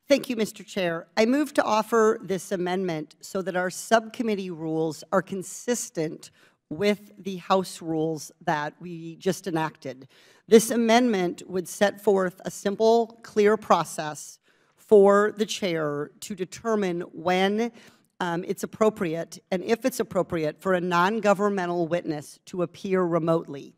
Thank you, Mr. Chair. I move to offer this amendment so that our subcommittee rules are consistent with the House rules that we just enacted. This amendment would set forth a simple, clear process for the chair to determine when it's appropriate, and if it's appropriate, for a non-governmental witness to appear remotely.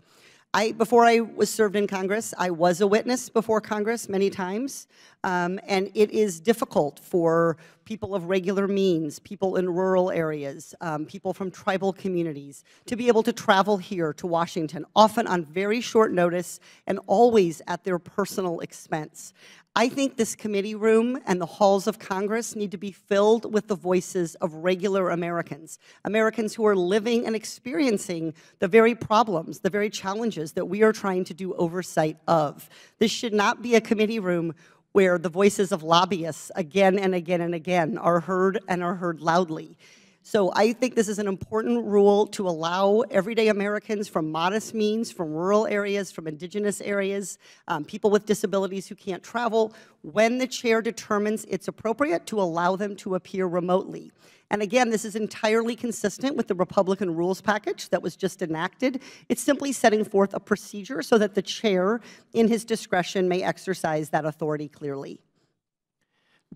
Before I was served in Congress, I was a witness before Congress many times, and it is difficult for people of regular means, people in rural areas, people from tribal communities, to be able to travel here to Washington, often on very short notice and always at their personal expense. I think this committee room and the halls of Congress need to be filled with the voices of regular Americans, Americans who are living and experiencing the very problems, the very challenges that we are trying to do oversight of. This should not be a committee room where the voices of lobbyists again and again and again are heard and are heard loudly. So I think this is an important rule to allow everyday Americans from modest means, from rural areas, from indigenous areas, people with disabilities who can't travel, when the chair determines it's appropriate, to allow them to appear remotely. And again, this is entirely consistent with the Republican rules package that was just enacted. It's simply setting forth a procedure so that the chair, in his discretion, may exercise that authority clearly.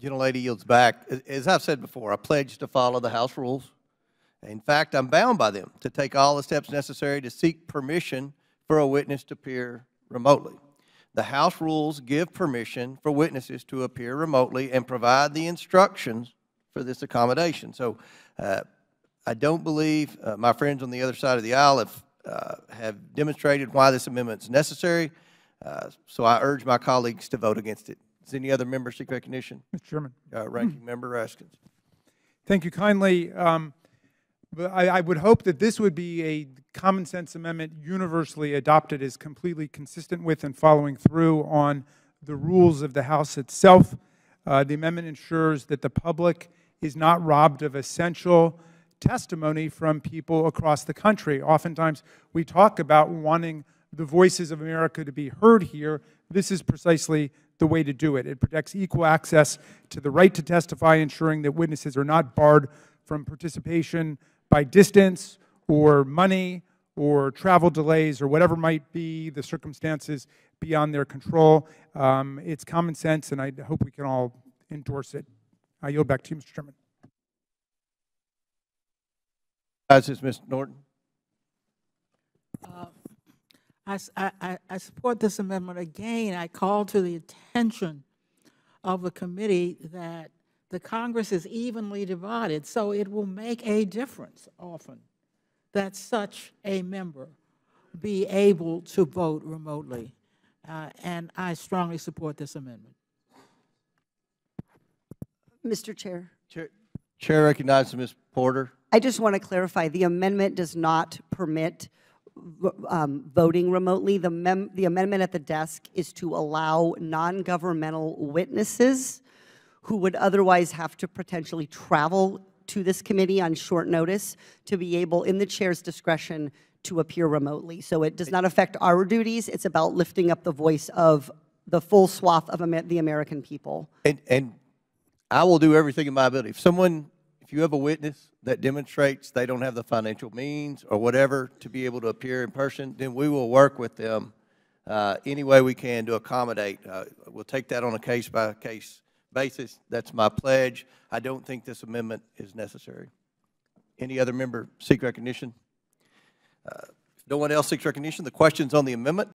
Gentlelady yields back. As I've said before, I pledge to follow the House rules. In fact, I'm bound by them to take all the steps necessary to seek permission for a witness to appear remotely. The House rules give permission for witnesses to appear remotely and provide the instructions for this accommodation. So I don't believe my friends on the other side of the aisle have demonstrated why this amendment is necessary. So I urge my colleagues to vote against it. Does any other member seek recognition? Mr. Chairman. Ranking Member Raskins. Thank you kindly. But I would hope that this would be a common sense amendment universally adopted as completely consistent with and following through on the rules of the House itself. The amendment ensures that the public is not robbed of essential testimony from people across the country. Oftentimes we talk about wanting the voices of America to be heard here. This is precisely the way to do it. It protects equal access to the right to testify, ensuring that witnesses are not barred from participation by distance or money or travel delays or whatever might be the circumstances beyond their control. It's common sense, and I hope we can all endorse it. I yield back to you, Mr. Chairman. Ms. Norton. I support this amendment. Again, I call to the attention of the committee that the Congress is evenly divided, so it will make a difference often that such a member be able to vote remotely. And I strongly support this amendment. Mr. Chair. Chair recognizes Ms. Porter. I just want to clarify, the amendment does not permit voting remotely. The amendment at the desk is to allow non-governmental witnesses who would otherwise have to potentially travel to this committee on short notice to be able, in the chair's discretion, to appear remotely. So it does not affect our duties. It's about lifting up the voice of the full swath of the American people. And I will do everything in my ability. If you have a witness that demonstrates they don't have the financial means or whatever to be able to appear in person, then we will work with them any way we can to accommodate. We'll take that on a case-by-case basis. That's my pledge. I don't think this amendment is necessary. Any other member seek recognition? If no one else seeks recognition, the questions on the amendment